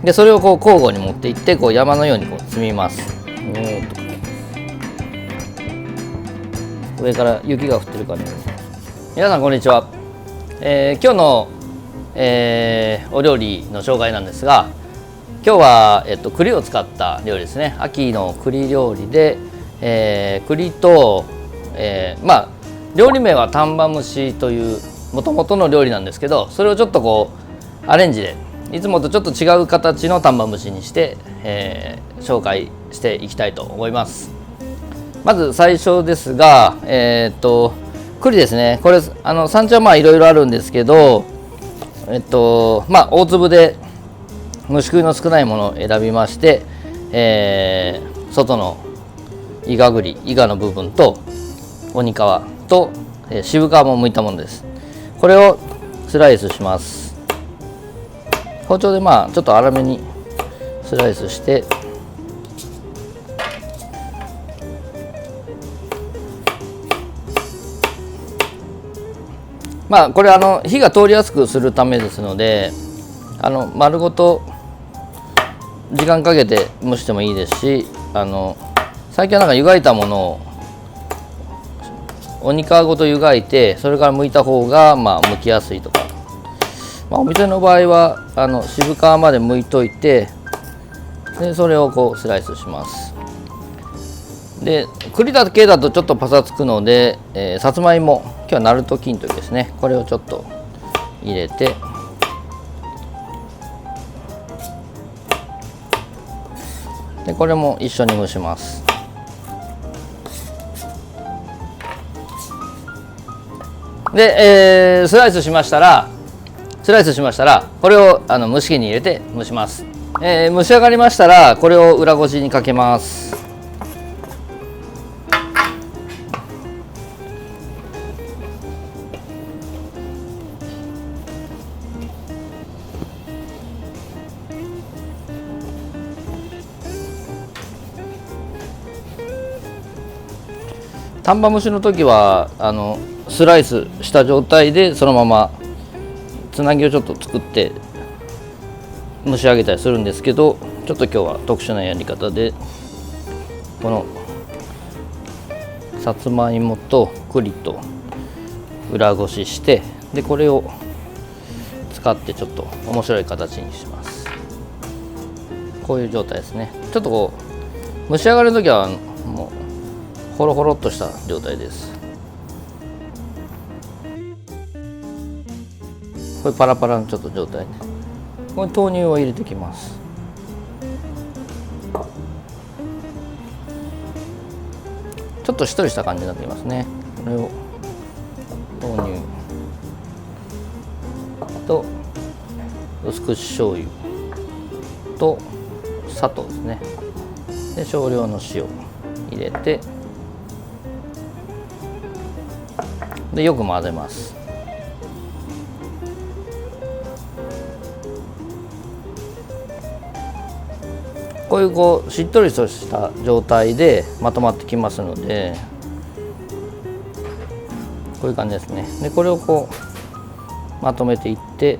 でそれをこう交互に持っていってこう山のようにこう積みます。上から雪が降ってる感じです。皆さんこんにちは。今日の、お料理の紹介なんですが、今日は、栗を使った料理ですね。秋の栗料理で、栗と、料理名は丹波蒸しというもともとの料理なんですけど、それをちょっとこうアレンジでいつもとちょっと違う形の丹波蒸しにして、紹介していきたいと思います。まず最初ですが、栗ですね。これ産地はいろいろあるんですけど、大粒で虫食いの少ないものを選びまして、外のイガの部分と鬼皮と、渋皮も剥いたものです。これをスライスします。包丁でちょっと粗めにスライスして、これ火が通りやすくするためですので、丸ごと時間かけて蒸してもいいですし、最近は湯がいたものを鬼皮ごと湯がいてそれから剥いた方が剥きやすいとか、お店の場合は渋皮まで剥いといて、でそれをこうスライスします。で栗だけだとちょっとパサつくので、さつまいも、今日はナルト金時ですね。これをちょっと入れて、でこれも一緒に蒸します。で、スライスしましたらこれを蒸し器に入れて蒸します。蒸し上がりましたらこれを裏ごしにかけます。丹波蒸しの時はスライスした状態でそのままつなぎをちょっと作って蒸し上げたりするんですけど、ちょっと今日は特殊なやり方でこのさつまいもと栗と裏ごしして、でこれを使ってちょっと面白い形にします。こういう状態ですね。ちょっとこう蒸し上がる時はもうホロホロっとした状態です。これパラパラのちょっと状態ね。ここに豆乳を入れてきます。ちょっとしっとりした感じになってきますね。これを豆乳と薄口醤油と砂糖ですね。で少量の塩入れて、でよく混ぜます。こうしっとりとした状態でまとまってきますので、こういう感じですね。でこれをこうまとめていって、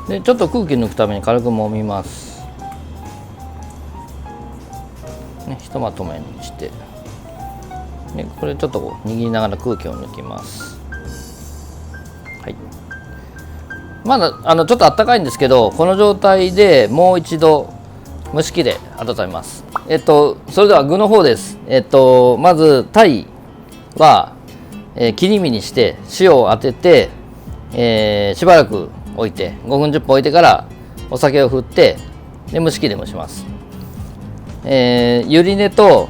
でちょっと空気抜くために軽く揉みます、ね、ひとまとめにして、でこれちょっとこう握りながら空気を抜きます。はい、まだちょっとあったかいんですけど、この状態でもう一度蒸し器で温めます。それでは具の方です。まず鯛は、切り身にして塩を当てて、しばらく置いて5分10分置いてからお酒を振ってで蒸し器で蒸します。ゆり根と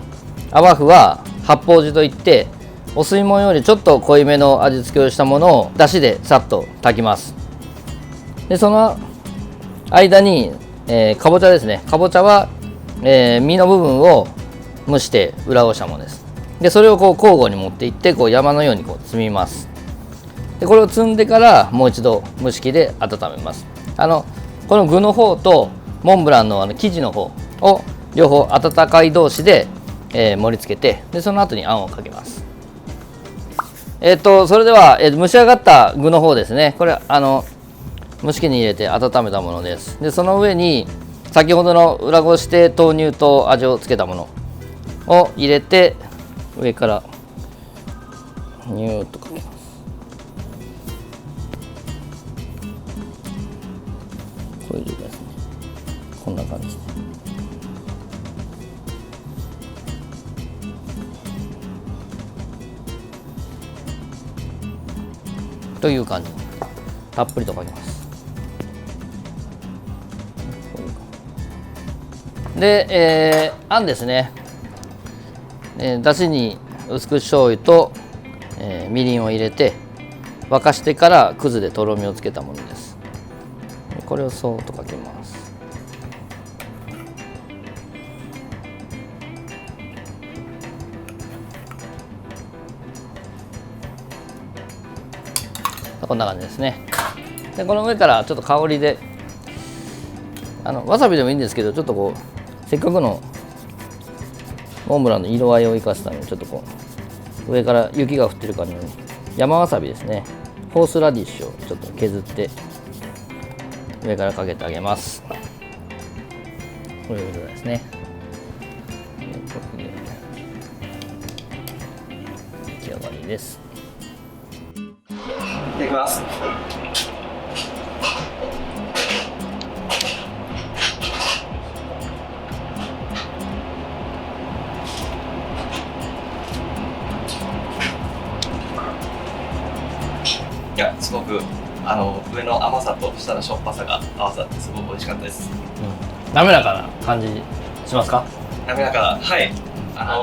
泡麩は八方地といってお吸い物よりちょっと濃いめの味付けをしたものをだしでさっと炊きます。でその間に、かぼちゃですね。かぼちゃは、実の部分を蒸して裏ごしたものです。でそれをこう交互に持っていってこう山のようにこう積みます。でこれを積んでからもう一度蒸し器で温めます。この具の方とモンブランの生地の方を両方温かい同士で、盛り付けて、でその後にあんをかけます。それでは、蒸し上がった具の方ですね。これ蒸し器に入れて温めたものです。でその上に先ほどの裏ごして豆乳と味をつけたものを入れて、上からニューッとかけます。こういう状態ですね。こんな感じで。という感じ。たっぷりとかけます。で、あんですね。だしに薄口醤油と、みりんを入れて沸かしてからくずでとろみをつけたものです。これをそーっとかけます。こんな感じですね。でこの上からちょっと香りでわさびでもいいんですけど、ちょっとこうせっかくのモンブランの色合いを生かすためにちょっとこう上から雪が降ってるかのように山わさびですね、ホースラディッシュをちょっと削って上からかけてあげます。これぐらいですね。出来上がりです。いただきます。いや、すごく上の甘さと下のしょっぱさが合わさってすごく美味しかったです。滑らかな感じしますか？滑らか、はい。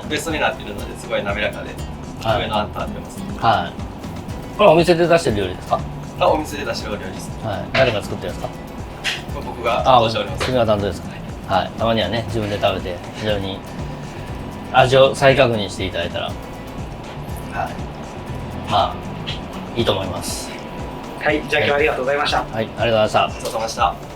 ペーストになっているのですごい滑らかで、上のあんと合ってます。はい。これはお店で出してる料理ですか？お店で出してるお料理です。はい。誰が作ってるんですか？僕が担当しております。君が担当ですか？はい。たまにはね、自分で食べて非常に味を再確認していただいたら、はい。まあいいと思います。はい、じゃあ今日はありがとうございました。はい、ありがとうございました。ごちそうさまでした。